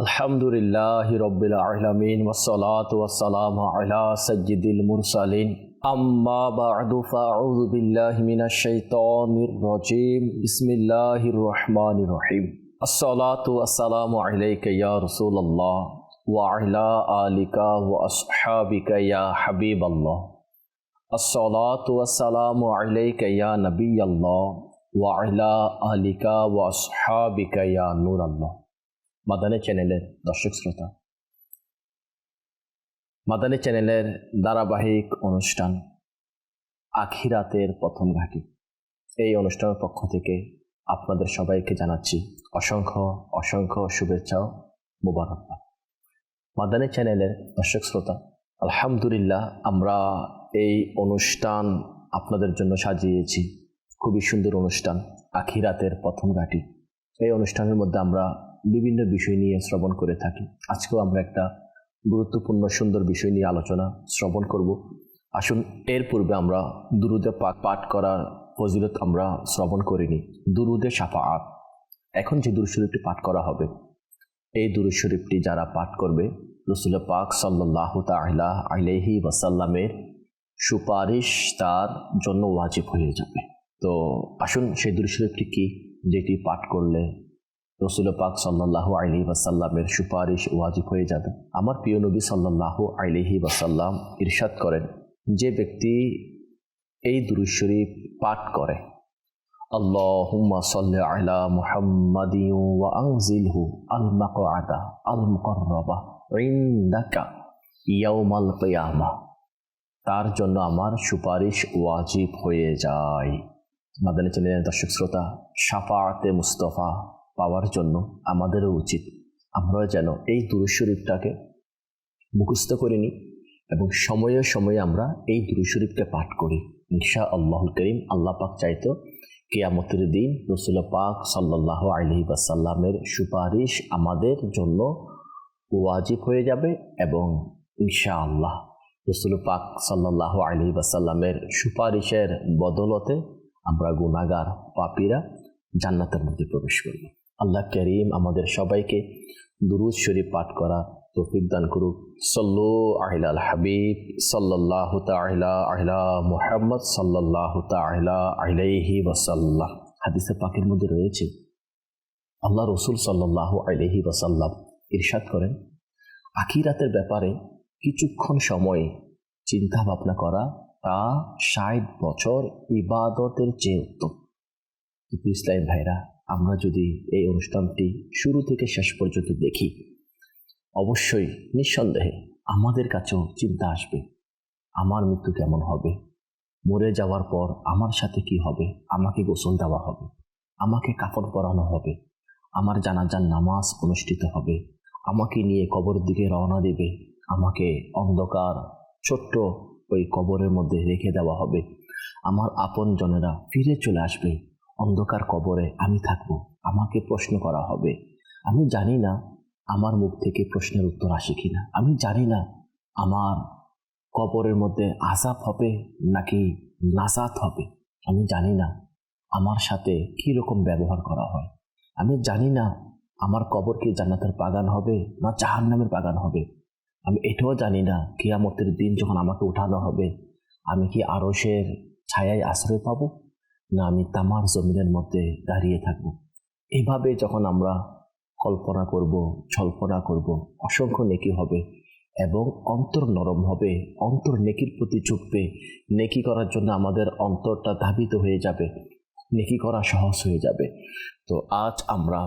আলহামদুলিল্লাহি রব্বিল আলামিন ওয়াসসালাতু ওয়াসসালামু আলা সাইয়্যিদিল মুরসালিন আম্মা বা'দু ফাআউযু বিল্লাহি মিনাশ শাইতানির রাজীম বিসমিল্লাহির রহমানির রহিম আসসালাতু ওয়াসসালামু আলাইকা ইয়া রাসূলুল্লাহ ওয়া আলা আলিকা ওয়া আসহাবিকা ইয়া হাবিবাল্লাহ আসসালাতু ওয়াসসালামু আলাইকা ইয়া নবিয়াল্লাহ ওয়া আলা আলিকা ওয়া আসহাবিকা ইয়া নূরাল্লাহ। মাদানী চ্যানেলের দর্শক শ্রোতা, মাদানী চ্যানেলের ধারাবাহিক অনুষ্ঠান আখিরাতের প্রথম ঘাঁটি, এই অনুষ্ঠানের পক্ষ থেকে আপনাদের সবাইকে জানাচ্ছি অসংখ্য অসংখ্য শুভেচ্ছা ও মোবারকবাদ। মাদানী চ্যানেলের দর্শক শ্রোতা, আলহামদুলিল্লাহ আমরা এই অনুষ্ঠান আপনাদের জন্য সাজিয়েছি। খুবই সুন্দর অনুষ্ঠান আখিরাতের প্রথম ঘাঁটি। এই অনুষ্ঠানের মধ্যে আমরা বিভিন্ন বিষয় নিয়ে শ্রবণ করে থাকি। আজকেও আমরা একটা গুরুত্বপূর্ণ সুন্দর বিষয় নিয়ে আলোচনা শ্রবণ করব। আসুন, এর পূর্বে আমরা দুরুদে পাঠ করার ফজিলত আমরা শ্রবণ করিনি। দুরুদে শাফাআত, এখন যে দুরূদ শরীফটি পাঠ করা হবে, এই দুরূদ শরীফটি যারা পাঠ করবে রাসূল পাক সাল্লাল্লাহু তাআলা আলাইহি ওয়াসাল্লামের সুপারিশ তার জন্য ওয়াজিব হয়ে যাবে। তো আসুন, সেই দুরূদ শরীফটি কি যেটি পাঠ করলে রাসূল পাক সাল্লাল্লাহু আলাইহি ওয়াসাল্লামের সুপারিশ ওয়াজিব হয়ে যাবে। আমার প্রিয় নবী সাল্লাল্লাহু আলাইহি ওয়াসাল্লাম ইরশাদ করেন, যে ব্যক্তি এই দুরূদ শরীফ পাঠ করে, আল্লাহুম্মা সাল্লি আলা মুহাম্মাদিন ওয়া আনজিলহু আল মাকআদা আল মুকাররাবা ইনদাকা ইয়াউমাল কিয়ামা, তার জন্য আমার সুপারিশ ওয়াজিব হয়ে যায়। মাদানী চ্যানেলের দর্শক শ্রোতা, শাফাআতে মুস্তাফা পাওয়ার জন্য আমাদেরও উচিত আমরাও যেন এই দুরূদ শরীফটাকে মুখস্থ করে নিই এবং সময়ে সময়ে আমরা এই দুরূদ শরীফকে পাঠ করি। ইনশাআল্লাহুল কারীম আল্লাহ পাক চাইতো কিয়ামতের দিন রাসূল পাক সাল্লাল্লাহু আলাইহি ওয়াসাল্লামের সুপারিশ আমাদের জন্য ওয়াজিব হয়ে যাবে এবং ইনশাআল্লাহ রাসূল পাক সাল্লাল্লাহু আলাইহি ওয়াসাল্লামের সুপারিশের বদলতে আমরা গুনাহগার পাপীরা জান্নাতের মধ্যে প্রবেশ করব। আল্লাহ করিম আমাদের সবাইকে দুরূদ শরীফ পাঠ করা তৌফিক দান করুক। সাল্লু আলাল হাবিব সাল্লাল্লাহু তাআলা আলা মুহাম্মদ সাল্লাল্লাহু তাআলা আলাইহি ওয়াসাল্লাম। হাদিসে পাকের মধ্যে রয়েছে, আল্লাহ রাসূল সাল্লাল্লাহু আলাইহি ওয়াসাল্লাম ইরশাদ করেন, আখিরাতের ব্যাপারে কিছুক্ষণ সময় চিন্তা ভাবনা করা তা ৬০ বছর ইবাদতের চেয়ে উত্তম। ইসলাম ভাইরা, আমরা যদি এই অনুষ্ঠানটি শুরু থেকে শেষ পর্যন্ত দেখি, অবশ্যই নিঃসন্দেহে আমাদের কাছেও চিন্তা আসবে, আমার মৃত্যু কেমন হবে, মরে যাওয়ার পর আমার সাথে কি হবে, আমাকে গোসল দেওয়া হবে, আমাকে কাফন পরানো হবে, আমার জানাজার নামাজ অনুষ্ঠিত হবে, আমাকে নিয়ে কবরের দিকে রওনা দেবে, আমাকে অন্ধকার ছোট্ট ওই কবরের মধ্যে রেখে দেওয়া হবে, আমার আপন জনেরা ফিরে চলে আসবে, অন্ধকার কবরে আমি থাকব, আমাকে প্রশ্ন করা হবে। আমি জানি না আমার মুখ থেকে প্রশ্নের উত্তর আসে কিনা, আমি জানি না আমার কবরের মধ্যে আযাব হবে নাকি নাজাত হবে, আমি জানি না আমার সাথে কি রকম ব্যবহার করা হয়, আমি জানি না আমার কবর কি জান্নাতের বাগান হবে না জাহান্নামের বাগান হবে, আমি এটাও জানি না কিয়ামতের দিন যখন আমাকে উঠানো হবে আমি কি আরশের ছায়ায় আশ্রয় পাবো না আমি তামার জমিনের মধ্যে দাঁড়িয়ে থাকব। এভাবে যখন আমরা কল্পনা করব, ছলপনা করব, অসংখ্য নেকি হবে এবং অন্তর নরম হবে, অন্তর নেকির প্রতি ঝুঁকবে, নেকি করার জন্য আমাদের অন্তরটা ধাবিত হয়ে যাবে, নেকি করা সহজ হয়ে যাবে। তো আজ আমরা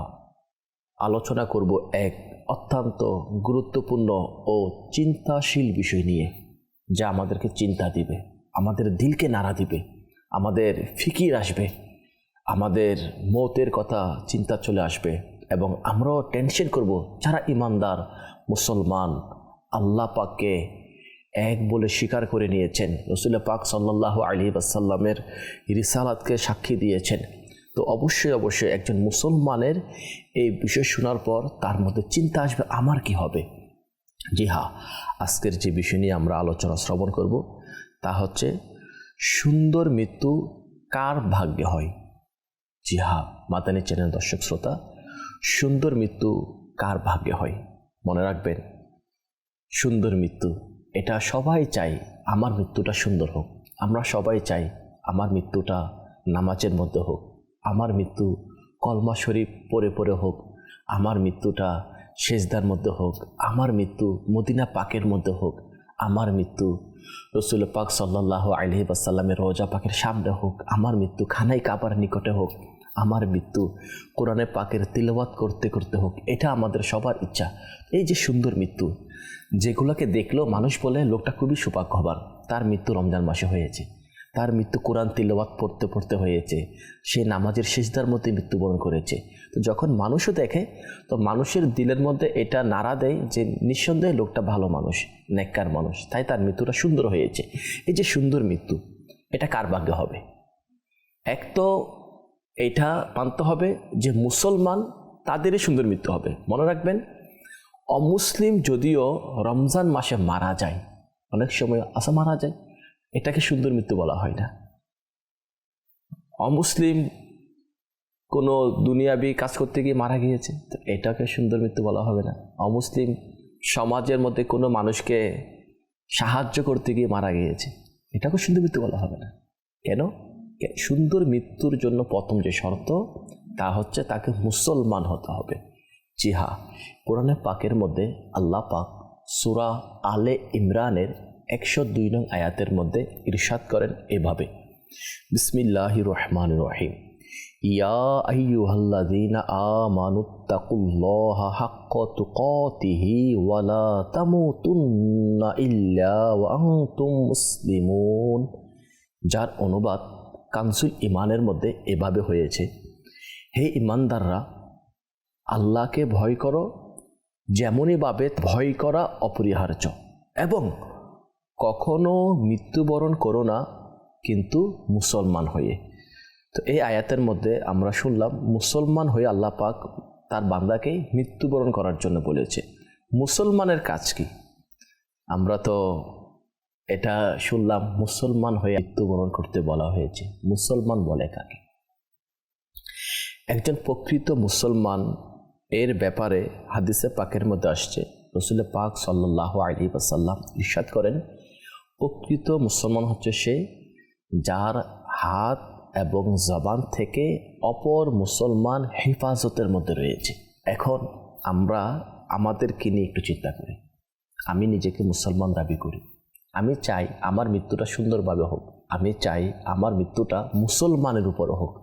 আলোচনা করব এক অত্যন্ত গুরুত্বপূর্ণ ও চিন্তাশীল বিষয় নিয়ে, যা আমাদেরকে চিন্তা দিবে, আমাদের দিলকে নাড়া দিবে, আমাদের ফিকির আসবে, আমাদের মৌতের কথা চিন্তা চলে আসবে এবং আমরাও টেনশন করব। যারা ইমানদার মুসলমান, আল্লাহ পাককে এক বলে স্বীকার করে নিয়েছেন, রাসূল পাক সাল্লাল্লাহু আলাইহি ওয়াসাল্লামের রিসালাতকে সাক্ষী দিয়েছেন, তো অবশ্যই অবশ্যই একজন মুসলমানের এই বিষয় শোনার পর তার মধ্যে চিন্তা আসবে, আমার কি হবে। জি হ্যাঁ, আজকের যে বিষয় নিয়ে আমরা আলোচনা শ্রবণ করব তা হচ্ছে সুন্দর মৃত্যু কার ভাগ্যে হয়। জি হ্যাঁ, মাদানী চ্যানেল দর্শক শ্রোতা, সুন্দর মৃত্যু কার ভাগ্যে হয়? মনে রাখবেন, সুন্দর মৃত্যু এটা সবাই চাই, আমার মৃত্যুটা সুন্দর হোক। আমরা সবাই চাই আমার মৃত্যুটা নামাজের মধ্যে হোক, আমার মৃত্যু কলমা শরীফ পড়ে পড়ে হোক, আমার মৃত্যুটা সেজদার মধ্যে হোক, আমার মৃত্যু মদিনা পাকের মধ্যে হোক, আমার মৃত্যু রসুল পাক সাল্লাল্লাহু আলাইহি ওয়াসাল্লামের রওজা পাকের সামনে হোক, আমার মৃত্যু খানাই কাবার নিকটে হোক, আমার মৃত্যু কোরআনে পাকের তিলাওয়াত করতে করতে হোক। এটা আমাদের সবার ইচ্ছা। এই যে সুন্দর মৃত্যু, যেগুলোকে দেখলেও মানুষ বলে লোকটা খুবই সৌভাগ্যবান, তার মৃত্যু রমজান মাসে হয়েছে, তার মৃত্যু কোরআন তিলাওয়াত পড়তে পড়তে হয়েছে, সে নামাজের সিজদার মধ্যে মৃত্যুবরণ করেছে। তো যখন মানুষও দেখে, তো মানুষের দিলের মধ্যে এটা নাড়া দেয় যে নিঃসন্দেহে লোকটা ভালো মানুষ, নেককার মানুষ, তাই তার মৃত্যুটা সুন্দর হয়েছে। এই যে সুন্দর মৃত্যু, এটা কার ভাগ্যে হবে? এক তো এটা মানতে হবে যে মুসলমান তাদেরই সুন্দর মৃত্যু হবে। মনে রাখবেন, অমুসলিম যদিও রমজান মাসে মারা যায়, অনেক সময় মারা যায়, এটাকে সুন্দর মৃত্যু বলা হয় না। অমুসলিম কোনো দুনিয়াবি কাজ করতে গিয়ে মারা গিয়েছে, তো এটাকে সুন্দর মৃত্যু বলা হবে না। অমুসলিম সমাজের মধ্যে কোনো মানুষকে সাহায্য করতে গিয়ে মারা গিয়েছে, এটাকে সুন্দর মৃত্যু বলা হবে না। কেন? সুন্দর মৃত্যুর জন্য প্রথম যে শর্ত, তা হচ্ছে তাকে মুসলমান হতে হবে। জি হ্যাঁ, কোরআনে পাকের মধ্যে আল্লাহ পাক সূরা আলে ইমরানের 102 নং আয়াতের মধ্যে ইরশাদ করেন এভাবে, বিসমিল্লাহির রহমানির রহিম, ইয়া আইয়ুহাল্লাযীনা আমানুত্তাকুল্লাহা হাক্কা তুকাতিহি ওয়া লা তামুতুন্না ইল্লা ওয়া আনতুম মুসলিমুন। যার অনুবাদ কানসুল ইমানের মধ্যে এভাবে হয়েছে, হে ইমানদাররা, আল্লাহকে ভয় করো যেমনইভাবে ভয় করা অপরিহার্য, এবং কখনো মৃত্যুবরণ করো না কিন্তু মুসলমান হয়ে। তো এই আয়াতের মধ্যে আমরা শুনলাম মুসলমান হয়ে আল্লাহ পাক তার বান্দাকে মৃত্যুবরণ করার জন্য বলেছে। মুসলমানের কাজ কি? আমরা তো এটা শুনলাম মুসলমান হয়ে মৃত্যুবরণ করতে বলা হয়েছে। মুসলমান বলে কাকে? একজন প্রকৃত মুসলমান এর ব্যাপারে হাদিসে পাকের মধ্যে আসছে, রসুল পাক সাল্লাল্লাহু আলাইহি ওয়াসাল্লাম ইরশাদ করেন, প্রকৃত মুসলমান হচ্ছে সে যার হাত এবং জবান থেকে অপর মুসলমান হেফাজতের মধ্যে রয়েছে। এখন আমরা আমাদেরকে নিয়ে একটু চিন্তা করি। আমি নিজেকে মুসলমান দাবি করি, আমি চাই আমার মৃত্যুটা সুন্দরভাবে হোক, আমি চাই আমার মৃত্যুটা মুসলমানের উপরও হোক।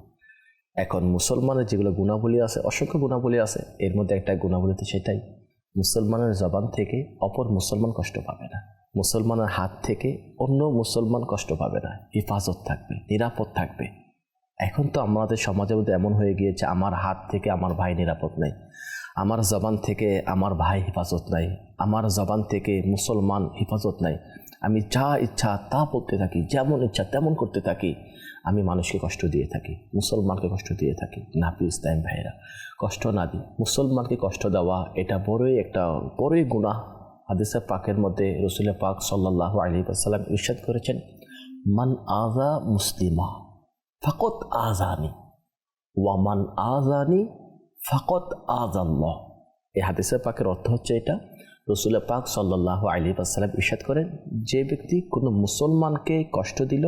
এখন মুসলমানের যেগুলো গুণাবলী আছে, অসংখ্য গুণাবলী আছে, এর মধ্যে একটা গুণাবলী তো সেটাই, মুসলমানের জবান থেকে অপর মুসলমান কষ্ট পাবে না, মুসলমানের হাত থেকে অন্য মুসলমান কষ্ট পাবে না, হেফাজত থাকবে, নিরাপদ থাকবে। এখন তো আমাদের সমাজের মধ্যে এমন হয়ে গিয়েছে, আমার হাত থেকে আমার ভাই নিরাপদ নাই, আমার জবান থেকে আমার ভাই হেফাজত নাই, আমার জবান থেকে মুসলমান হেফাজত নাই, আমি যা ইচ্ছা তা বলতে থাকি, যেমন ইচ্ছা তেমন করতে থাকি, আমি মানুষকে কষ্ট দিয়ে থাকি, মুসলমানকে কষ্ট দিয়ে থাকি। না প্লিজ টাইম ভাইরা, কষ্ট না দিই। মুসলমানকে কষ্ট দেওয়া এটা বড়ই গুনাহ। হাদিসে পাকের মধ্যে রসুল পাক সাল্লাল্লাহু আলাইহি ওয়াসাল্লাম ইরশাদ করেছেন, মান আযা মুসলিমা ফাকাত আযানি ওয়া মান আযানি ফাকাত আযাল্লাহ। এই হাদিসে পাকের অর্থ হচ্ছে এটা, রসুল পাক সাল্লাল্লাহু আলাইহি ওয়াসাল্লাম ইরশাদ করেন, যে ব্যক্তি কোনো মুসলমানকে কষ্ট দিল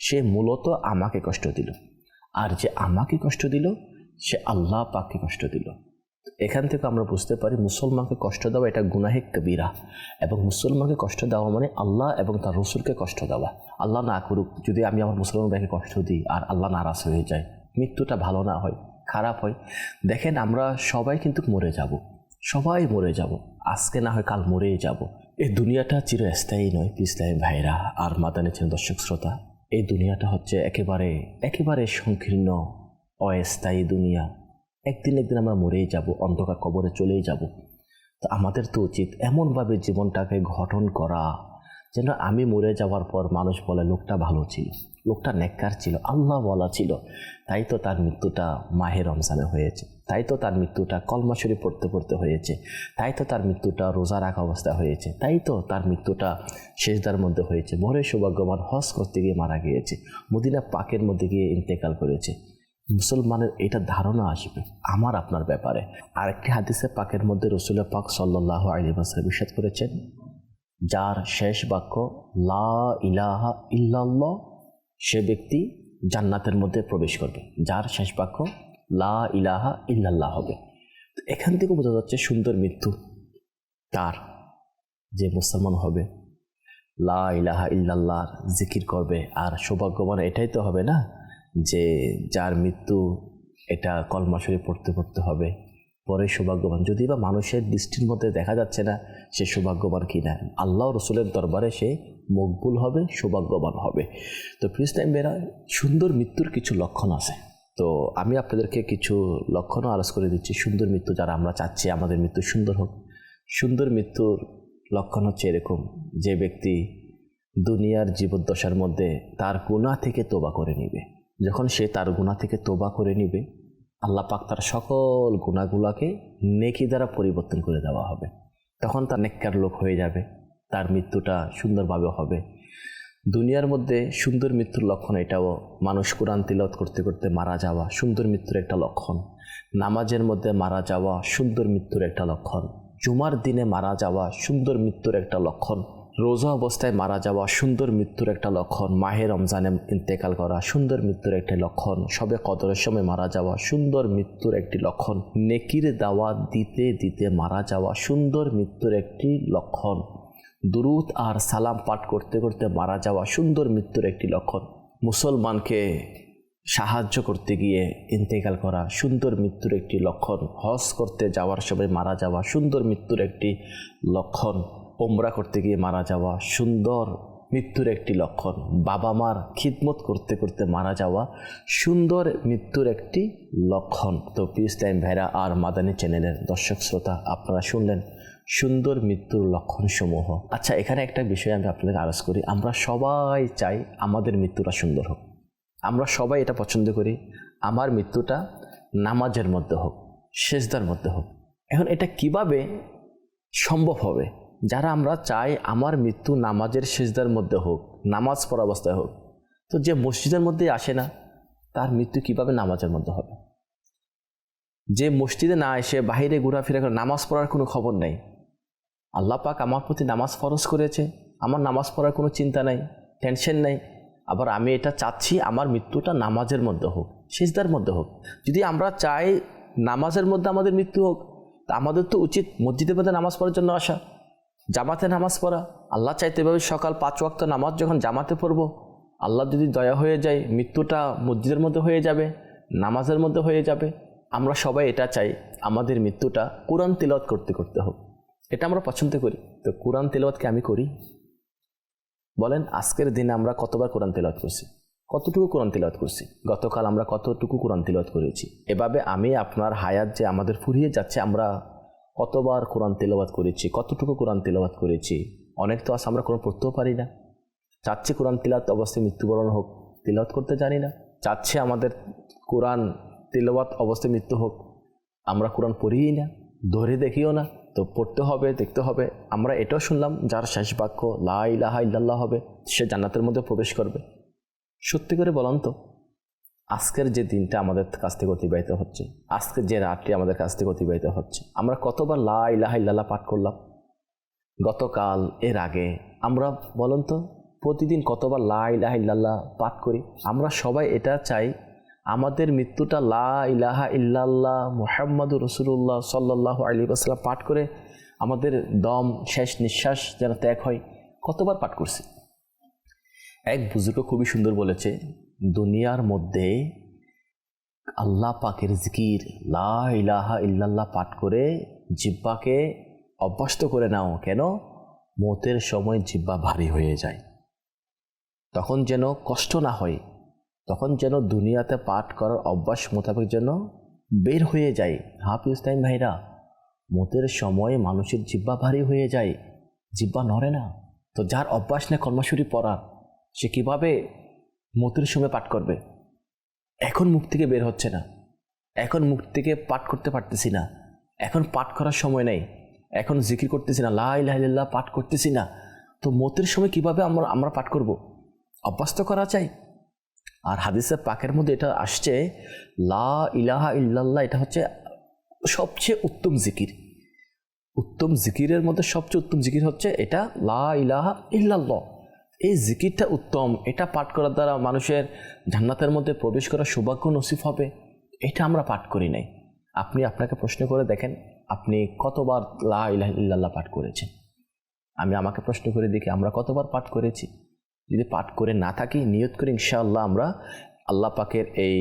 সে মূলত আমাকে কষ্ট দিল, আর যে আমাকে কষ্ট দিল সে আল্লাহ পাককে কষ্ট দিল। এখান থেকে আমরা বুঝতে পারি মুসলমানকে কষ্ট দেওয়া এটা গুনাহে কবিরা, এবং মুসলমানকে কষ্ট দেওয়া মানে আল্লাহ এবং তার রসুলকে কষ্ট দেওয়া। আল্লাহ না করুক যদি আমি আমার মুসলমান ভাইকে কষ্ট দিই আর আল্লাহ নারাজ হয়ে যায়, মৃত্যুটা ভালো না হয়, খারাপ হয়। দেখেন আমরা সবাই কিন্তু মরে যাব, সবাই মরে যাব, আজকে না হয় কাল মরেই যাব। এই দুনিয়াটা চিরস্থায়ী নয় ইসলামী ভাইরা আর মাদানী চ্যানেল দর্শক শ্রোতা। এই দুনিয়াটা হচ্ছে একেবারে সংকীর্ণ অস্থায়ী দুনিয়া। একদিন আমরা মরেই যাব, অন্ধকার কবরে চলেই যাব। তো আমাদের তো উচিত এমনভাবে জীবনটাকে গঠন করা যেন আমি মরে যাওয়ার পর মানুষ বলে লোকটা ভালো ছিল, লোকটা নেককার ছিল, আল্লাহ বলা ছিল। তাই তো তার মৃত্যুটা মাহে রমজানে হয়েছে, তাই তো তার মৃত্যুটা কলমা শরীফ পড়তে পড়তে হয়েছে, তাই তো তার মৃত্যুটা রোজা রাখা অবস্থা হয়েছে, তাই তো তার মৃত্যুটা সেজদার মধ্যে হয়েছে, বড় সৌভাগ্যবান হজ করতে গিয়ে মারা গিয়েছে, মদিনা পাকের মধ্যে গিয়ে ইন্তেকাল করেছে। মুসলমানের এটা ধারণা আসবে আমার আপনার ব্যাপারে। আরেকটি হাদিসে পাকের মধ্যে রাসূল পাক সাল্লাল্লাহু আলাইহি ওয়াসাল্লাম ইরশাদ করেছেন, যার শেষ বাক্য লা ইলাহা ইল্লাল্লাহ, সে ব্যক্তি জান্নাতের মধ্যে প্রবেশ করবে। যার শেষ বাক্য লা ইলাহা ইল্লাল্লাহ হবে। এখান থেকে বোঝা যাচ্ছে সুন্দর মৃত্যু তার, যে মুসলমান হবে, লা ইলাহা ইল্লাল্লাহ জিকির করবে। আর সৌভাগ্যবান এটাই তো হবে না যে যার মৃত্যু এটা কলমা শরীফ পড়তে পড়তে হবে, পরে সৌভাগ্যবান। যদি বা মানুষের দৃষ্টির মধ্যে দেখা যাচ্ছে না সে সৌভাগ্যবান কিনা, আল্লাহ রসুলের দরবারে সে মকবুল হবে, সৌভাগ্যবান হবে। তো প্লিজ টাইম বেরা, সুন্দর মৃত্যুর কিছু লক্ষণ আছে। তো আমি আপনাদেরকে কিছু লক্ষণও আলোচ করে দিচ্ছি। সুন্দর মৃত্যু যারা আমরা চাচ্ছি আমাদের মৃত্যু সুন্দর হোক, সুন্দর মৃত্যুর লক্ষণ হচ্ছে এরকম, যে ব্যক্তি দুনিয়ার জীবদ্দশার মধ্যে তার গুনাহ থেকে তোবা করে নিবে। যখন সে তার গুনাহ থেকে তোবা করে নিবে, আল্লাহ পাক তার সকল গুনাহগুলোকে নেকি দ্বারা পরিবর্তন করে দেওয়া হবে। তখন তার নেককার লোক হয়ে যাবে, তার মৃত্যুটা সুন্দরভাবে হবে। দুনিয়ার মধ্যে সুন্দর মৃত্যুর লক্ষণ এটাও, মানুষ কোরআন তিলাওয়াত করতে করতে মারা যাওয়া সুন্দর মৃত্যুর একটা লক্ষণ। নামাজের মধ্যে মারা যাওয়া সুন্দর মৃত্যুর একটা লক্ষণ। জুমার দিনে মারা যাওয়া সুন্দর মৃত্যুর একটা লক্ষণ। রোজা অবস্থায় মারা যাওয়া সুন্দর মৃত্যুর একটা লক্ষণ। মাহে রমজানে ইন্তেকাল করা সুন্দর মৃত্যুর একটি লক্ষণ। সবে কদরের সময় মারা যাওয়া সুন্দর মৃত্যুর একটি লক্ষণ। নেকির দাওয়াত দিতে দিতে মারা যাওয়া সুন্দর মৃত্যুর একটি লক্ষণ। দুরূদ আর সালাম পাঠ করতে করতে মারা যাওয়া সুন্দর মৃত্যুর একটি লক্ষণ। মুসলমানকে সাহায্য করতে গিয়ে ইন্তেকাল করা সুন্দর মৃত্যুর একটি লক্ষণ। হজ করতে যাওয়ার সময় মারা যাওয়া সুন্দর মৃত্যুর একটি লক্ষণ। ওমরা করতে গিয়ে মারা যাওয়া সুন্দর মৃত্যুর একটি লক্ষণ। বাবা মার খিদমত করতে করতে মারা যাওয়া সুন্দর মৃত্যুর একটি লক্ষণ। তো পিস টাইম ভাইরা আর মাদানী চ্যানেলের দর্শক শ্রোতা, আপনারা শুনলেন সুন্দর মৃত্যুর লক্ষণসমূহ। আচ্ছা, এখানে একটা বিষয় আমি আপনাদের আলোচ করি। আমরা সবাই চাই আমাদের মৃত্যুটা সুন্দর হোক, আমরা সবাই এটা পছন্দ করি আমার মৃত্যুটা নামাজের মধ্যে হোক, সেজদার মধ্যে হোক। এখন এটা কিভাবে সম্ভব হবে? যারা আমরা চাই আমার মৃত্যু নামাজের সেজদার মধ্যে হোক, নামাজ পড়া অবস্থায় হোক, তো যে মসজিদের মধ্যে আসে না তার মৃত্যু কিভাবে নামাজের মধ্যে হবে? যে মসজিদে না এসে বাহিরে ঘোরাফেরা করে নামাজ পড়ার কোনো খবর নেই, আল্লাহ পাক আমার প্রতি নামাজ ফরজ করেছে, আমার নামাজ পড়ার কোনো চিন্তা নাই, টেনশন নাই, আবার আমি এটা চাচ্ছি আমার মৃত্যুটা নামাজের মধ্যে হোক, সিজদার মধ্যে হোক। যদি আমরা চাই নামাজের মধ্যে আমাদের মৃত্যু হোক, তা আমাদের তো উচিত মসজিদের মধ্যে নামাজ পড়ার জন্য আসা, জামাতে নামাজ পড়া। আল্লাহ চাইতে এভাবে সকাল 5 ওয়াক্ত নামাজ যখন জামাতে পড়ব, আল্লাহ যদি দয়া হয়ে যায় মৃত্যুটা মসজিদের মধ্যে হয়ে যাবে, নামাজের মধ্যে হয়ে যাবে। আমরা সবাই এটা চাই আমাদের মৃত্যুটা কোরআন তিলাওয়াত করতে করতে হোক, এটা আমরা পছন্দ করি। তো কোরআন তিলাওয়াত কি আমি করি? বলেন, আজকের দিনে আমরা কতবার কোরআন তিলাওয়াত করছি? কতটুকু কোরআন তিলাওয়াত করছি? গতকাল আমরা কতটুকু কোরআন তিলাওয়াত করেছি? এভাবে আমি আপনার হায়াত যে আমাদের ফুরিয়ে যাচ্ছে, আমরা কতবার কোরআন তিলাওয়াত করেছি, কতটুকু কোরআন তিলাওয়াত করেছি? অনেক তো আছে আমরা কোরআন পড়তেও পারি না, চাচ্ছি কোরআন তিলাওয়াত অবস্থায় মৃত্যুবরণ হোক, তিলাওয়াত করতে জানি না। চাচ্ছে আমাদের কোরআন তিলাওয়াত অবস্থায় মৃত্যু হোক, আমরা কোরআন পড়িই না, ধরে দেখিও না। তো পড়তে হবে, দেখতে হবে। আমরা এটাও শুনলাম যার শেষ বাক্য লা ইলাহা ইল্লাল্লাহ হবে সে জান্নাতের মধ্যে প্রবেশ করবে। সত্যি করে বলুন তো, আজকের যে দিনটা আমাদের কাছ থেকে অতিবাহিত হচ্ছে, আজকের যে রাতটি আমাদের কাছ থেকে অতিবাহিত হচ্ছে, আমরা কতবার লা ইলাহা ইল্লাল্লাহ পাঠ করলাম? গতকাল, এর আগে আমরা বলুন তো প্রতিদিন কতবার লা ইলাহা ইল্লাল্লাহ পাঠ করি? আমরা সবাই এটা চাই আমাদের মৃত্যুটা লা ইলাহা ইল্লাল্লাহ মুহাম্মাদুর রাসূলুল্লাহ সাল্লাল্লাহু আলাইহি ওয়াসাল্লাম পাঠ করে আমাদের দম শেষ নিঃশ্বাস যেন ত্যাগ হয়। কতবার পাঠ করছি? এক বুজুর্গ খুবই সুন্দর বলেছে, দুনিয়ার মধ্যে আল্লাহ পাকের জিকির লা ইলাহা ইল্লাল্লাহ পাঠ করে জিহ্বাকে অভ্যস্ত করে নাও। কেন? মৌতের সময় জিহ্বা ভারী হয়ে যায়, তখন যেন কষ্ট না হয়, তখন যেন দুনিয়াতে পাঠ করার অভ্যাস মোতাবেক যেন বের হয়ে যায়। হাফিজ টাইম ভাইরা, মৌতের সময় মানুষের জিহ্বা ভারী হয়ে যায়, জিহ্বা নড়ে না। তো যার অভ্যাস নেই কলমাশুরি পড়ার, সে কীভাবে মৌতের সময় পাঠ করবে? এখন মুখ থেকে বের হচ্ছে না, এখন মুখ থেকে পাঠ করতে পারতেছি না, এখন পাঠ করার সময় নেই, এখন জিকির করতেছি না, লা ইলাহা ইল্লাল্লাহ পাঠ করতেছি না। তো মৌতের সময় কীভাবে আমরা পাঠ করব? অভ্যাস তো করা চাই। আর হাদিসে পাকের মধ্যে এটা আসছে, লা ইলাহা ইল্লাল্লাহ এটা হচ্ছে সবচেয়ে উত্তম জিকির। উত্তম জিকিরের মধ্যে সবচেয়ে উত্তম জিকির হচ্ছে এটা, লা ইলাহা ইল্লাল্লাহ। এই জিকিরটা উত্তম, এটা পাঠ করার দ্বারা মানুষের জান্নাতের মধ্যে প্রবেশ করার সৌভাগ্য নসিব হবে। এটা আমরা পাঠ করি নাই। আপনি আপনাকে প্রশ্ন করে দেখেন, আপনি কতবার লা ইলাহা ইল্লাল্লাহ পাঠ করেছেন? আমি আমাকে প্রশ্ন করে দেখি আমরা কতবার পাঠ করেছি। যদি পাঠ করে না থাকি, নিয়ত করি ইনশাআল্লাহ আমরা আল্লাহ পাকের এই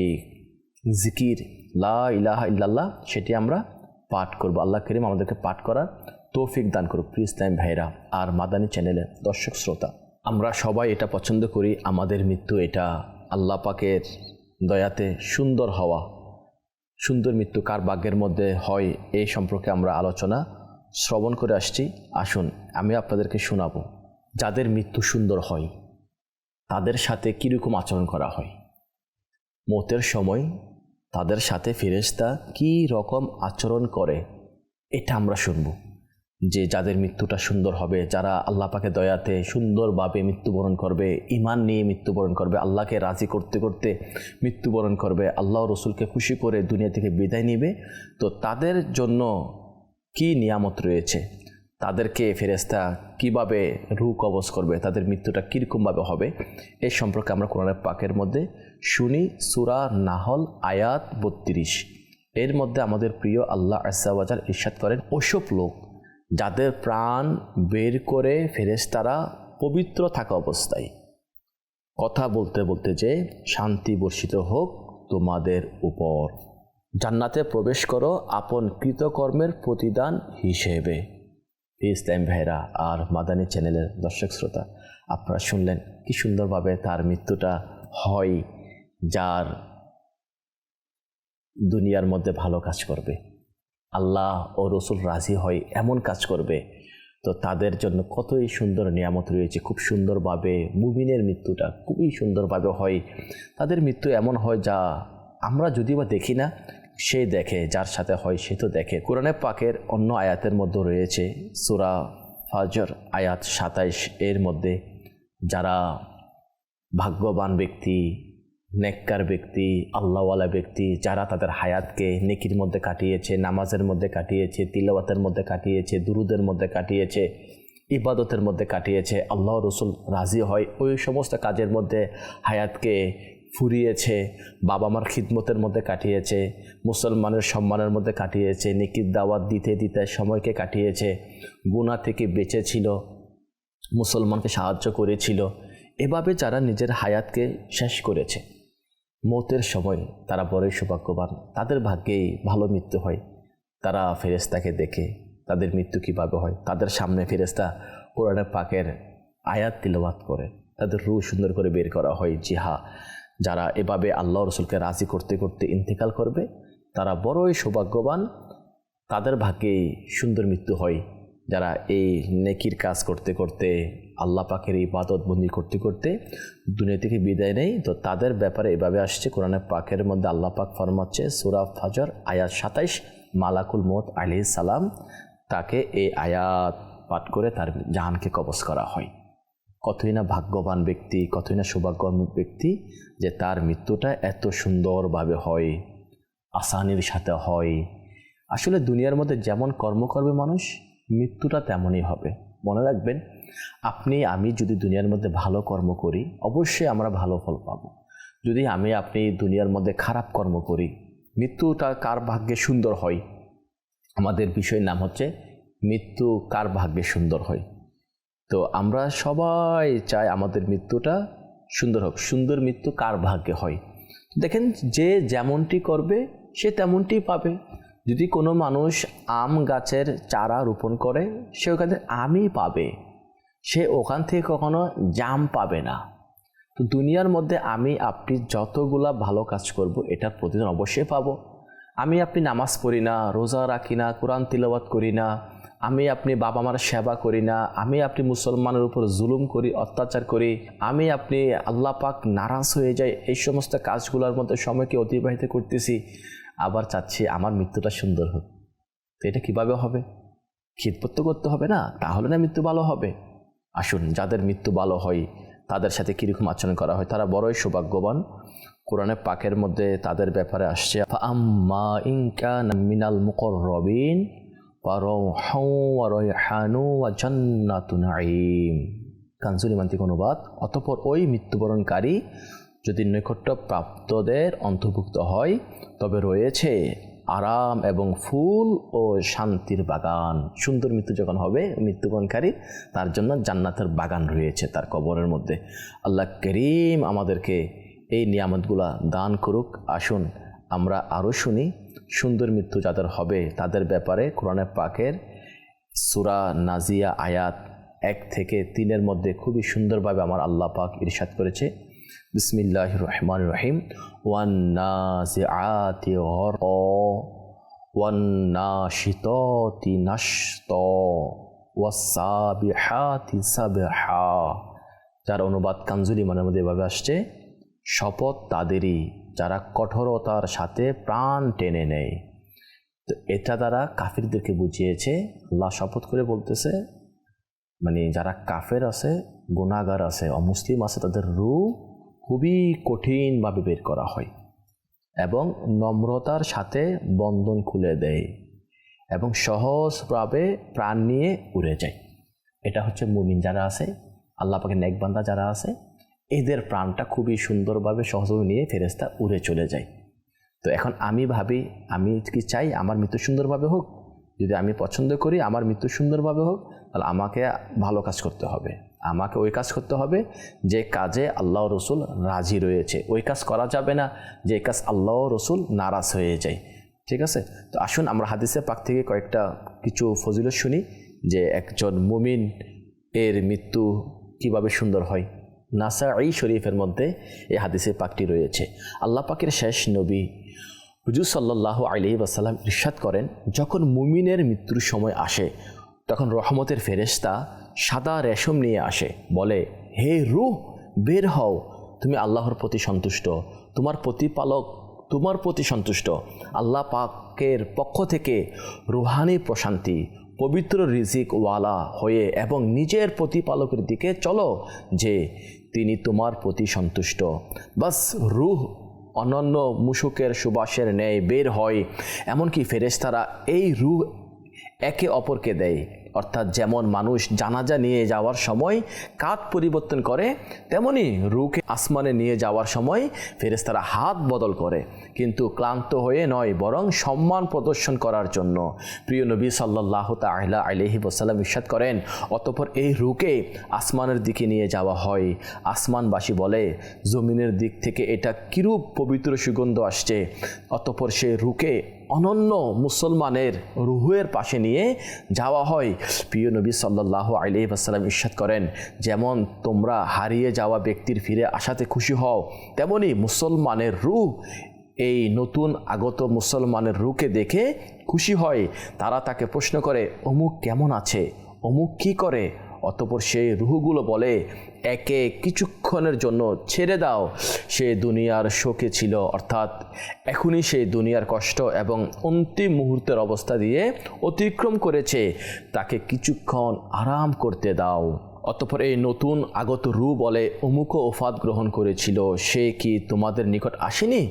জিকির লা ইলাহা ইল্লাল্লাহ সেটি আমরা পাঠ করব। আল্লাহ করিম আমাদেরকে পাঠ করার তৌফিক দান করুক। প্রিয় ইসলাম ভাইরা আর মাদানী চ্যানেলের দর্শক শ্রোতা, আমরা সবাই এটা পছন্দ করি, আমাদের মৃত্যু এটা আল্লাহ পাকের দয়াতে সুন্দর হওয়া। সুন্দর মৃত্যু কার ভাগ্যের মধ্যে হয় এই সম্পর্কে আমরা আলোচনা শ্রবণ করে আসছি। আসুন আমি আপনাদেরকে শোনাবো যাদের মৃত্যু সুন্দর হয় তাদের সাথে কীরকম আচরণ করা হয়। মৌতের সময় তাদের সাথে ফেরেশতা কী রকম আচরণ করে এটা আমরা শুনব। যে যাদের মৃত্যুটা সুন্দর হবে, যারা আল্লাহ পাকের দয়াতে সুন্দরভাবে মৃত্যুবরণ করবে, ঈমান নিয়ে মৃত্যুবরণ করবে, আল্লাহকে রাজি করতে করতে মৃত্যুবরণ করবে, আল্লাহ রসুলকে খুশি করে দুনিয়া থেকে বিদায় নেবে, তো তাদের জন্য কি নিয়ামত রয়েছে, তাদেরকে ফেরেশতা কিভাবে রূহ কবজ করবে, তাদের মৃত্যুটা কীরকমভাবে হবে, এই সম্পর্কে আমরা কোরআনের পাকের মধ্যে শুনি। সূরা নাহল আয়াত 32। এর মধ্যে আমাদের প্রিয় আল্লাহ আযজা ওয়া জাল ইরশাদ করেন, ওসব লোক যাদের প্রাণ বের করে ফেরেশতারা পবিত্র থাকা অবস্থায় কথা বলতে বলতে যে শান্তি বর্ষিত হোক তোমাদের উপর, জান্নাতে প্রবেশ করো আপন কৃতকর্মের প্রতিদান হিসেবে। ইসলাম ভাইরা আর মাদানী চ্যানেলের দর্শক শ্রোতা, আপনারা শুনলেন কি সুন্দরভাবে তার মৃত্যুটা হয়, যার দুনিয়ার মধ্যে ভালো কাজ করবে, আল্লাহ ও রসুল রাজি হয় এমন কাজ করবে, তো তাদের জন্য কতই সুন্দর নিয়ামত রয়েছে। খুব সুন্দরভাবে মুমিনের মৃত্যুটা খুবই সুন্দরভাবে হয়। তাদের মৃত্যু এমন হয় যা আমরা যদিও বা দেখি না, সে দেখে, যার সাথে হয় সে তো দেখে। কোরআনে পাকের অন্য আয়াতের মধ্যে রয়েছে সূরা ফাজর আয়াত 27। এর মধ্যে যারা ভাগ্যবান ব্যক্তি, নেককার ব্যক্তি, আল্লাহওয়ালা ব্যক্তি, যারা তাদের হায়াতকে নেকির মধ্যে কাটিয়েছে, নামাজের মধ্যে কাটিয়েছে, তিলাওয়াতের মধ্যে কাটিয়েছে, দুরুদের মধ্যে কাটিয়েছে, ইবাদতের মধ্যে কাটিয়েছে, আল্লাহ রসুল রাজি হয় ওই সমস্ত কাজের মধ্যে হায়াতকে ফুরিয়েছে, বাবা মার খিদমতের মধ্যে কাটিয়েছে, মুসলমানের সম্মানের মধ্যে কাটিয়েছে, নেকির দাওয়াত দিতে দিতে সময়কে কাটিয়েছে, গুনাহ থেকে বেঁচেছিল, মুসলমানকে সাহায্য করেছিল, এভাবে যারা নিজের হায়াতকে শেষ করেছে, মৌতের সময় তারা বড়ই সৌভাগ্যবান, তাদের ভাগ্যেই ভালো মৃত্যু হয়। তারা ফেরেশতাকে দেখে তাদের মৃত্যু কীভাবে হয়, তাদের সামনে ফেরেশতা কোরআনের পাকের আয়াত তিলাওয়াত করে তাদের রূহ সুন্দর করে বের করা হয়। জি হ্যাঁ, যারা এভাবে আল্লাহ রসুলকে রাজি করতে করতে ইন্তেকাল করবে তারা বড়ই সৌভাগ্যবান, তাদের ভাগ্যেই সুন্দর মৃত্যু হয়। যারা এই নেকির কাজ করতে করতে, আল্লাহ পাকের ইবাদত বন্দি করতে করতে দুনিয়া থেকে বিদায় নেয়, তো তাদের ব্যাপারে এভাবে আসছে কোরআনে পাকের মধ্যে আল্লাহ পাক ফরমাচ্ছে সূরা ফাজর আয়াত 27, মালাকুল মউত আলাইহিস সালাম তাকে এই আয়াত পাঠ করে তার জাহানকে কবজ করা হয়। কতই না ভাগ্যবান ব্যক্তি, কতই না সৌভাগ্যবান ব্যক্তি যে তার মৃত্যুটা এত সুন্দরভাবে হয়, আসানির সাথে হয়। আসলে দুনিয়ার মধ্যে যেমন কর্ম করবে মানুষ, মৃত্যুটা তেমনই হবে। মনে রাখবেন, আপনি আমি যদি দুনিয়ার মধ্যে ভালো কর্ম করি অবশ্যই আমরা ভালো ফল পাব। যদি আপনি দুনিয়ার মধ্যে খারাপ কর্ম করি, মৃত্যুটা কার ভাগ্যে সুন্দর হয়, আমাদের বিষয়ের নাম হচ্ছে মৃত্যু কার ভাগ্যে সুন্দর হয়। তো আমরা সবাই চাই আমাদের মৃত্যুটা সুন্দর হোক। সুন্দর মৃত্যু কার ভাগ্যে হয়? দেখেন, যে যেমনটি করবে সে তেমনটি পাবে। যদি কোনো মানুষ আম গাছের চারা রোপণ করে, সে ওখান থেকে আমই পাবে, সে ওখান থেকে কখনো জাম পাবে না। তো দুনিয়ার মধ্যে আপনি যতগুলা ভালো কাজ করব এটার প্রতিদান অবশ্যই পাবো। আপনি নামাজ পড়ি না, রোজা রাখি না, কোরআন তিলাওয়াত করি না, আপনি বাবা মার সেবা করি না, আপনি মুসলমানের উপর জুলুম করি, অত্যাচার করি, আপনি আল্লাহ পাক নারাজ হয়ে যায়, এই সমস্ত কাজগুলোর মধ্যে সময়কে অতিবাহিত করতেছি, আবার চাচ্ছি আমার মৃত্যুটা সুন্দর হোক। তো এটা কিভাবে হবে? খিদমত করতে হবে না, তাহলে না মৃত্যু ভালো হবে। আসুন, যাদের মৃত্যু ভালো হয় তাদের সাথে কীরকম আচরণ করা হয়, তারা বড়ই সৌভাগ্যবান। কোরআনে পাকের মধ্যে তাদের ব্যাপারে আসছে, ফাআম্মা ইন কানা মিনাল মুকাররাবিন ফারাউহু ওয়া রায়হানু ওয়া জান্নাতু নাঈম। কানজুল ইমান থেকে অনুবাদ। অতঃপর ওই মৃত্যুবরণকারী যদি নৈকট্য প্রাপ্তদের অন্তর্ভুক্ত হয় তবে রয়েছে আরাম এবং ফুল ও শান্তির বাগান। সুন্দর মৃত্যু যখন হবে মৃত্যুবরণকারী, তার জন্য জান্নাতের বাগান রয়েছে তার কবরের মধ্যে। আল্লাহ করিম আমাদেরকে এই নিয়ামতগুলা দান করুক। আসুন আমরা আরও শুনি সুন্দর মৃত্যু যাদের হবে তাদের ব্যাপারে কোরআনে পাকের সূরা নাজিয়া আয়াত 1 থেকে 3 মধ্যে খুবই সুন্দরভাবে আমার আল্লাহ পাক ইরশাদ করেছে। বিসমিল্লাহির রহমানির রহিম। ওয়ান নাজিআতি গরকা ওয়ান নাশিতাতি নাশতা ওয়াস সাবিহাতি সাবহা। যার অনুবাদ কানজুল ইমানের মধ্যে এভাবে আসছে, শপথ তাদেরই যারা কঠোরতার সাথে প্রাণ টেনে নেয়। তো এটা দ্বারা কাফিরদেরকে বুঝিয়েছে। আল্লাহ শপথ করে বলতেছে, মানে যারা কাফের আছে, গুনাহগার আছে, অমুসলিম আছে, তাদের রূহ খুবই কঠিনভাবে বের করা হয় এবং নম্রতার সাথে বন্ধন খুলে দেয় এবং সহজভাবে প্রাণ নিয়ে উড়ে যায়। এটা হচ্ছে মুমিন যারা আছে, আল্লাহ পাকের নেক বান্দা যারা আছে, এদের প্রাণটা খুবই সুন্দরভাবে সহজভাবে নিয়ে ফেরেশতা উড়ে চলে যায়। তো এখন আমি ভাবি, আমি কি চাই আমার মৃত্যু সুন্দরভাবে হোক? যদি আমি পছন্দ করি আমার মৃত্যু সুন্দরভাবে হোক, তাহলে আমাকে ভালো কাজ করতে হবে। আমাকে ওই কাজ করতে হবে যে কাজে আল্লাহ রসুল রাজি রয়েছে। ওই কাজ করা যাবে না যে কাজ আল্লাহ রসুল নারাজ হয়ে যায়। ঠিক আছে? তো আসুন আমরা হাদিসে পাক থেকে কয়েকটা কিছু ফজিলত শুনি যে একজন মুমিন এর মৃত্যু কিভাবে সুন্দর হয়। নাসাঈ শরীফের মধ্যে এই হাদিসে পাকটি রয়েছে। আল্লাহ পাকের শেষ নবী হুজুর সাল্লাল্লাহু আলাইহি ওয়াসাল্লাম ইরশাদ করেন, যখন মুমিনের মৃত্যুর সময় আসে তখন রহমতের ফেরেশতা সাদা রেশম নিয়ে আসে, বলে, হে রূহ বের হও, তুমি আল্লাহর প্রতি সন্তুষ্ট, তোমার প্রতিপালক তোমার প্রতি সন্তুষ্ট। আল্লাহ পাকের পক্ষ থেকে রুহানি প্রশান্তি, পবিত্র রিজিক ওয়ালা হয়ে এবং নিজের প্রতিপালকের দিকে চলো যে তিনি তোমার প্রতি সন্তুষ্ট। বাস রূহ অনন্য মুশুকের সুবাসের ন্যায় বের হয়। এমনকি ফেরেশতারা এই রূহ একে অপরকে দেয়। অর্থাৎ যেমন মানুষ জানাজা নিয়ে যাওয়ার সময় কাঁধ পরিবর্তন করে, তেমনি রূহকে আসমানে নিয়ে যাওয়ার সময় ফেরেশতারা হাত বদল করে, কিন্তু ক্লান্ত হয়ে নয়, বরং সম্মান প্রদর্শন করার জন্য। প্রিয় নবী সাল্লাল্লাহু তাআলা আলাইহি ওয়াসাল্লাম ইরশাদ করেন, অতঃপর এই রূহকে আসমানের দিকে নিয়ে যাওয়া হয়। আসমানবাসী বলে, জমিনের দিক থেকে এটা কিরূপ পবিত্র সুগন্ধ আসছে। অতঃপর সেই রূহকে অনন্য মুসলমানের রুহের পাশে নিয়ে যাওয়া হয়। প্রিয় নবী সাল্লাল্লাহু আলাইহি ওয়াসাল্লাম ইরশাদ করেন, যেমন তোমরা হারিয়ে যাওয়া ব্যক্তির ফিরে আসাতে খুশি হও, তেমনি মুসলমানের রূহ এই নতুন আগত মুসলমানের রূহকে দেখে খুশি হয়। তারা তাকে প্রশ্ন করে, অমুক কেমন আছে, অমুক কি করে? অতঃপর সেই রূহগুলো বলে, একে কিছুক্ষণের জন্য ছেড়ে দাও, সে দুনিয়ার শোকে ছিল, অর্থাৎ এখনই সেই দুনিয়ার কষ্ট এবং অন্তিম মুহূর্তের অবস্থা দিয়ে অতিক্রম করেছে, তাকে কিছুক্ষণ আরাম করতে দাও। অতঃপর এই নতুন আগত রূহ বলে, অমুকও ওফাত গ্রহণ করেছিল, সে কি তোমাদের নিকট আসেনি?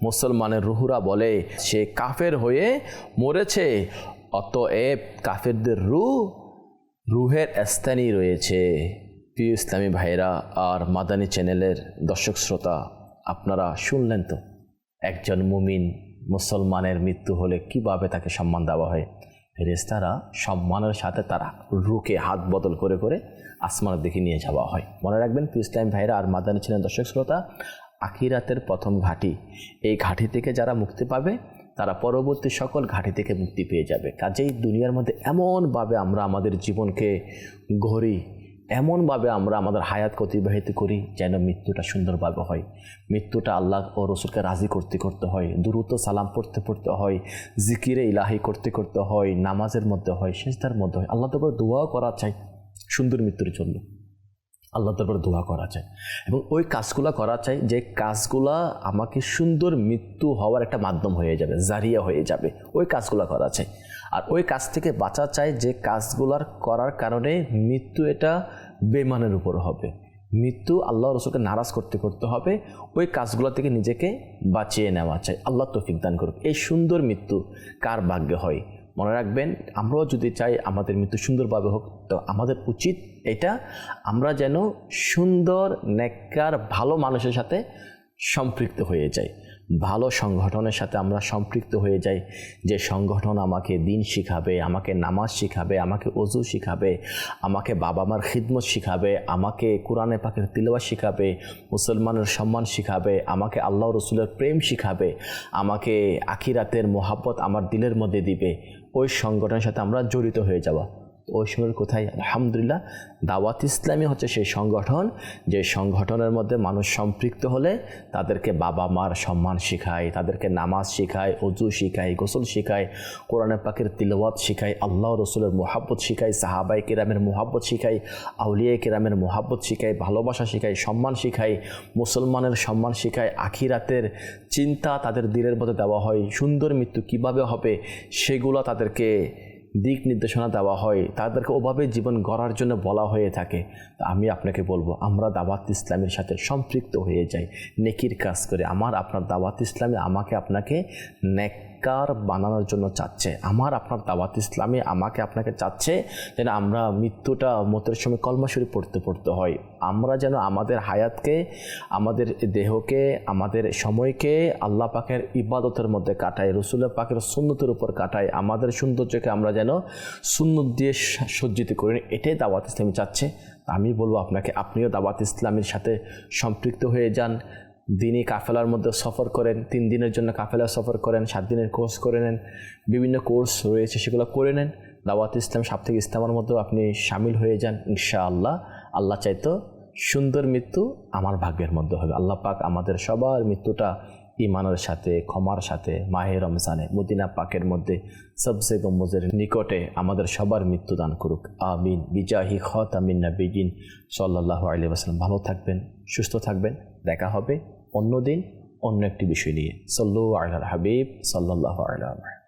মুসলমানের রুহুরা বলে, সে কাফের হয়ে মরেছে। অতএব কাফেরদের রুহের স্থানী রয়েছে। প্রিয় ইসলামী ভাইরা আর মাদানী চ্যানেলের দর্শক শ্রোতা, আপনারা শুনলেন তো একজন মুমিন মুসলমানের মৃত্যু হলে কিভাবে তাকে সম্মান দেওয়া হয়। ফেরেশতারা সম্মানের সাথে তারা রূহকে হাত বদল করে করে আসমানের দিকে নিয়ে যাওয়া হয়। মনে রাখবেন প্রিয় ইসলামী ভাইরা আর মাদানী চ্যানেলের দর্শক শ্রোতা, আখিরাতের প্রথম ঘাঁটি, এই ঘাঁটি থেকে যারা মুক্তি পাবে তারা পরবর্তী সকল ঘাঁটি থেকে মুক্তি পেয়ে যাবে। কাজেই দুনিয়ার মধ্যে এমনভাবে আমরা আমাদের জীবনকে গড়ি, এমনভাবে আমরা আমাদের হায়াত অতিবাহিত করি যেন মৃত্যুটা সুন্দরভাবে হয়। মৃত্যুটা আল্লাহ ও রসুলকে রাজি করতে হয়, দুরূদ ও সালাম পড়তে হয়, জিকিরে ইলাহি করতে হয়, নামাজের মধ্যে হয়, সিজদার মধ্যে হয়। আল্লাহ তাআলা দোয়া করা চাই সুন্দর মৃত্যুর জন্য, আল্লাহ তাআলা দোয়া করা চাই এবং ওই কাজগুলো করা চাই যে কাজগুলা আমাকে সুন্দর মৃত্যু হওয়ার একটা মাধ্যম হয়ে যাবে, জারিয়া হয়ে যাবে। ওই কাজগুলো করা চাই। আর ওই কাজ থেকে বাঁচা চাই যে কাজগুলার করার কারণে মৃত্যু এটা বেঈমানের উপর হবে, মৃত্যু আল্লাহ রসুলকে নারাজ করতে করতে হবে, ওই কাজগুলো থেকে নিজেকে বাঁচিয়ে নেওয়া চাই। আল্লাহ তৌফিক দান করুক। এই সুন্দর মৃত্যু কার ভাগ্যে হয়? মনে রাখবেন, আমরাও যদি চাই আমাদের মৃত্যু সুন্দরভাবে হোক, তো আমাদের উচিত এটা, আমরা যেন সুন্দর নেককার ভালো মানুষের সাথে সম্পৃক্ত হয়ে যাই, ভালো সংগঠনের সাথে আমরা সম্পৃক্ত হয়ে যাই, যে সংগঠন আমাকে দিন শিখাবে, আমাকে নামাজ শিখাবে, আমাকে ওযু শিখাবে, আমাকে বাবা মার খিদমত শিখাবে, আমাকে কোরআনে পাকের তিলাওয়াত শিখাবে, মুসলমানের সম্মান শিখাবে, আমাকে আল্লাহ রসুলের প্রেম শিখাবে, আমাকে আখিরাতের মোহাব্বত আমার দিলের মধ্যে দিবে, ওই সংগঠনের সাথে আমরা জড়িত হয়ে যাওয়া। ওই সময় কোথায়? আলহামদুলিল্লাহ, দাওয়াত ইসলামী হচ্ছে সেই সংগঠন, যে সংগঠনের মধ্যে মানুষ সম্পৃক্ত হলে তাদেরকে বাবা মার সম্মান শিখায়, তাদেরকে নামাজ শিখায়, ওযু শিখায়, গোসল শিখায়, কোরআনে পাকের তিলাওয়াত শিখায়, আল্লাহ রসুলের মোহাব্বত শিখায়, সাহাবায়ে কেরামের মোহাব্বত শিখায়, আউলিয়া কেরামের মোহাব্বত শিখায়, ভালোবাসা শিখায়, সম্মান শিখায়, মুসলমানের সম্মান শিখায়, আখিরাতের চিন্তা তাদের দিলের মধ্যে দেওয়া হয়, সুন্দর মৃত্যু কিভাবে হবে সেগুলো তাদেরকে দিক নির্দেশনা দেওয়া হয়, তাদেরকে ওভাবে জীবন গড়ার জন্য বলা হয়ে থাকে। আমি আপনাকে বলবো, আমরা দাওয়াত ইসলামের সাথে সম্পৃক্ত হয়ে যাই, নেকির কাজ করে। আমার আপনার দাওয়াত ইসলামে আমাকে আপনাকে নেককার বানানোর জন্য চাচ্ছে। আমার আপনার দাওয়াত ইসলামে আমাকে আপনাকে চাচ্ছে যেন আমরা মৃত্যুটা মতের সময় কলমা শরীফ পড়তে হয়। আমরা যেন আমাদের হায়াতকে, আমাদের দেহকে, আমাদের সময়কে আল্লাহ পাকের ইবাদতের মধ্যে কাটাই, রসুলের পাকের সুন্নতের উপর কাটাই, আমাদের সৌন্দর্যকে আমরা যেন সুন্নত দিয়ে সজ্জিত করি। এটাই দাওয়াত ইসলামী চাচ্ছে। আমি বলবো আপনাকে, আপনিও দাওয়াত ইসলামের সাথে সম্পৃক্ত হয়ে যান। দিনই কাফেলার মধ্যে সফর করেন, 3 দিনের জন্য কাফেলা সফর করেন, 7 দিনের কোর্স করে নেন, বিভিন্ন কোর্স রয়েছে সেগুলো করে নেন। দাওয়াত ইসলাম সাপ্তাহিক ইজতেমার মধ্যেও আপনি শামিল হয়ে যান ইনশাআল্লাহ। আল্লাহ চাইতো সুন্দর মৃত্যু আমার ভাগ্যের মধ্যে হবে। আল্লাহ পাক আমাদের সবার মৃত্যুটা ঈমানের সাথে, ক্ষমার সাথে, মাহে রমজানে মদিনা পাকের মধ্যে সবসে গম্বুজের নিকটে আমাদের সবার মৃত্যু দান করুক। আমিন। বিজাহি খাতামিন নবিয়্যিন সাল্লাল্লাহু আলাইহি ওয়াসাল্লাম। ভালো থাকবেন, সুস্থ থাকবেন। দেখা হবে অন্য দিন অন্য একটি বিষয় নিয়ে। সাল্লু আলাল হাবিব সাল্লাল্লাহু আলাইহি ওয়া সাল্লাম।